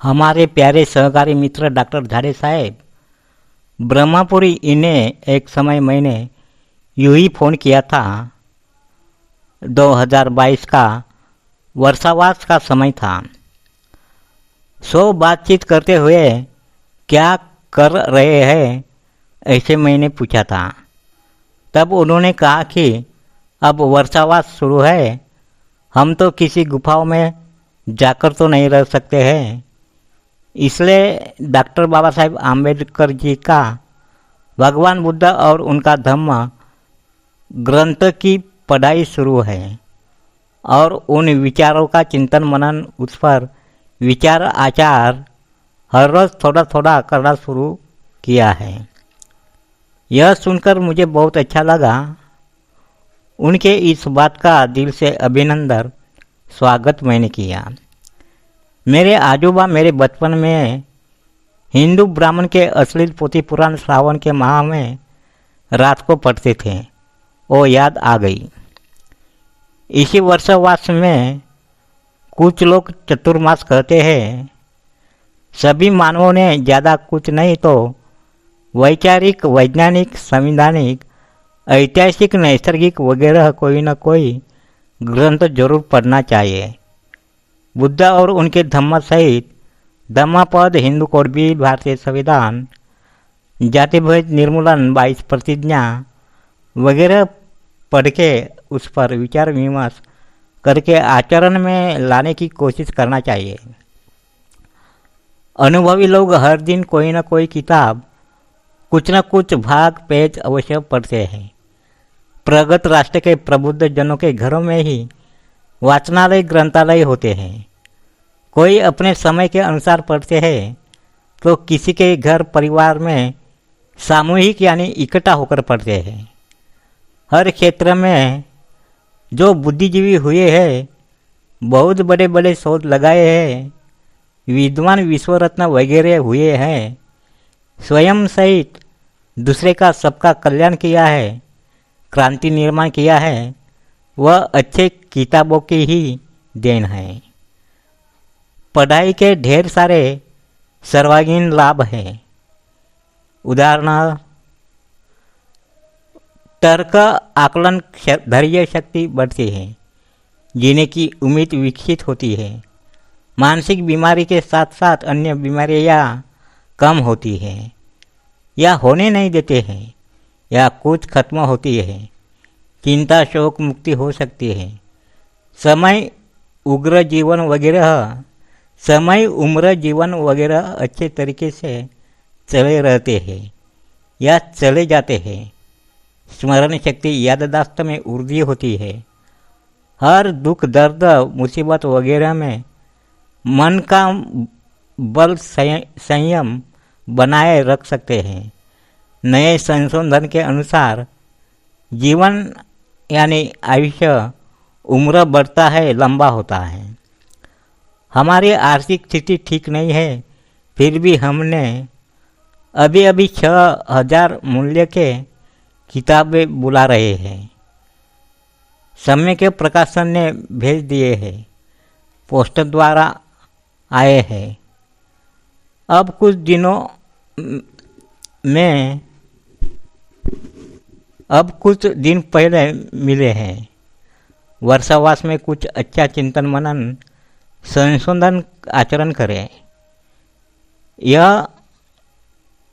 हमारे प्यारे सहकारी मित्र डॉक्टर झाड़े साहब, ब्रह्मापुरी इन्हें एक समय मैंने यूं ही फ़ोन किया था। 2022 का वर्षावास का समय था। बातचीत करते हुए क्या कर रहे हैं ऐसे मैंने पूछा था। तब उन्होंने कहा कि अब वर्षावास शुरू है, हम तो किसी गुफाओं में जाकर तो नहीं रह सकते हैं, इसलिए डॉक्टर बाबा साहेब आम्बेडकर जी का भगवान बुद्ध और उनका धम्म ग्रंथ की पढ़ाई शुरू है और उन विचारों का चिंतन मनन, उस पर विचार आचार हर रोज़ थोड़ा थोड़ा करना शुरू किया है। यह सुनकर मुझे बहुत अच्छा लगा। उनके इस बात का दिल से अभिनंदन स्वागत मैंने किया। मेरे आजूबा मेरे बचपन में हिंदू ब्राह्मण के अश्लील पोथी पुराण श्रावण के माह में रात को पढ़ते थे, वो याद आ गई। इसी वर्षवास में कुछ लोग चतुर्मास कहते हैं। सभी मानवों ने ज़्यादा कुछ नहीं तो वैचारिक, वैज्ञानिक, संवैधानिक, ऐतिहासिक, नैसर्गिक वगैरह कोई न कोई ग्रंथ जरूर पढ़ना चाहिए। बुद्ध और उनके धम्म सहित धम्मपद, हिंदू कोड बिल, भारतीय संविधान, जातिभेद निर्मूलन, 22 प्रतिज्ञा वगैरह पढ़ के उस पर विचार विमर्श करके आचरण में लाने की कोशिश करना चाहिए। अनुभवी लोग हर दिन कोई न कोई किताब, कुछ न कुछ भाग पेज अवश्य पढ़ते हैं। प्रगत राष्ट्र के प्रबुद्ध जनों के घरों में ही वाचनालय, ग्रंथालय होते हैं। कोई अपने समय के अनुसार पढ़ते हैं तो किसी के घर परिवार में सामूहिक यानी इकट्ठा होकर पढ़ते हैं। हर क्षेत्र में जो बुद्धिजीवी हुए हैं, बहुत बड़े बड़े शोध लगाए हैं, विद्वान विश्व रत्न वगैरह हुए हैं, स्वयं सहित दूसरे का सबका कल्याण किया है, क्रांति निर्माण किया है, वह अच्छे किताबों की ही देन है। पढ़ाई के ढेर सारे सर्वांगीण लाभ हैं। उदाहरण, तर्क, आकलन, धैर्य शक्ति बढ़ती है, जीने की उम्मीद विकसित होती है, मानसिक बीमारी के साथ साथ अन्य बीमारियां कम होती हैं या होने नहीं देते हैं या कुछ खत्म होती है, चिंता शोक मुक्ति हो सकती है, समय उम्र जीवन वगैरह अच्छे तरीके से चले रहते हैं या चले जाते हैं, स्मरण शक्ति याददाश्त में वृद्धि होती है, हर दुख दर्द मुसीबत वगैरह में मन का बल संयम बनाए रख सकते हैं। नए संशोधन के अनुसार जीवन यानी आयुष्य उम्र बढ़ता है, लंबा होता है। हमारी आर्थिक स्थिति ठीक नहीं है, फिर भी हमने अभी 6000 मूल्य के किताबें बुला रहे हैं। समय के प्रकाशन ने भेज दिए हैं, पोस्ट द्वारा आए हैं। अब कुछ दिन पहले मिले हैं। वर्षावास में कुछ अच्छा चिंतन मनन संशोधन आचरण करें। यह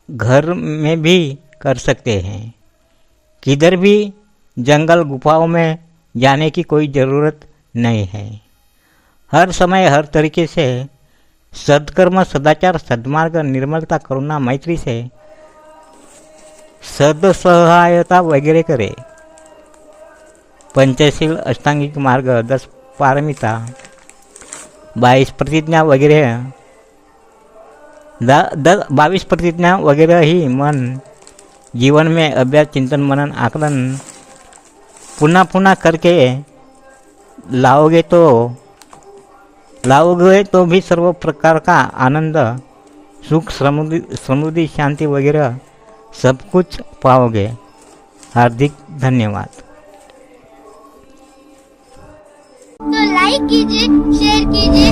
घर में भी कर सकते हैं। किधर भी जंगल गुफाओं में जाने की कोई ज़रूरत नहीं है। हर समय हर तरीके से सद्कर्म, सदाचार, सद्मार्ग, निर्मलता, करुणा, मैत्री से सहायता वगैरह करे। पंचशील, अष्टांगिक मार्ग, 10 पारमिता, 22 प्रतिज्ञा वगैरह 22 प्रतिज्ञा वगैरह ही मन जीवन में अभ्यास, चिंतन मनन, आकलन पुनः पुनः करके लाओगे तो भी सर्व प्रकार का आनंद, सुख, समृद्धि, शांति वगैरह सब कुछ पाओगे। हार्दिक धन्यवाद। तो लाइक कीजिए, शेयर कीजिए,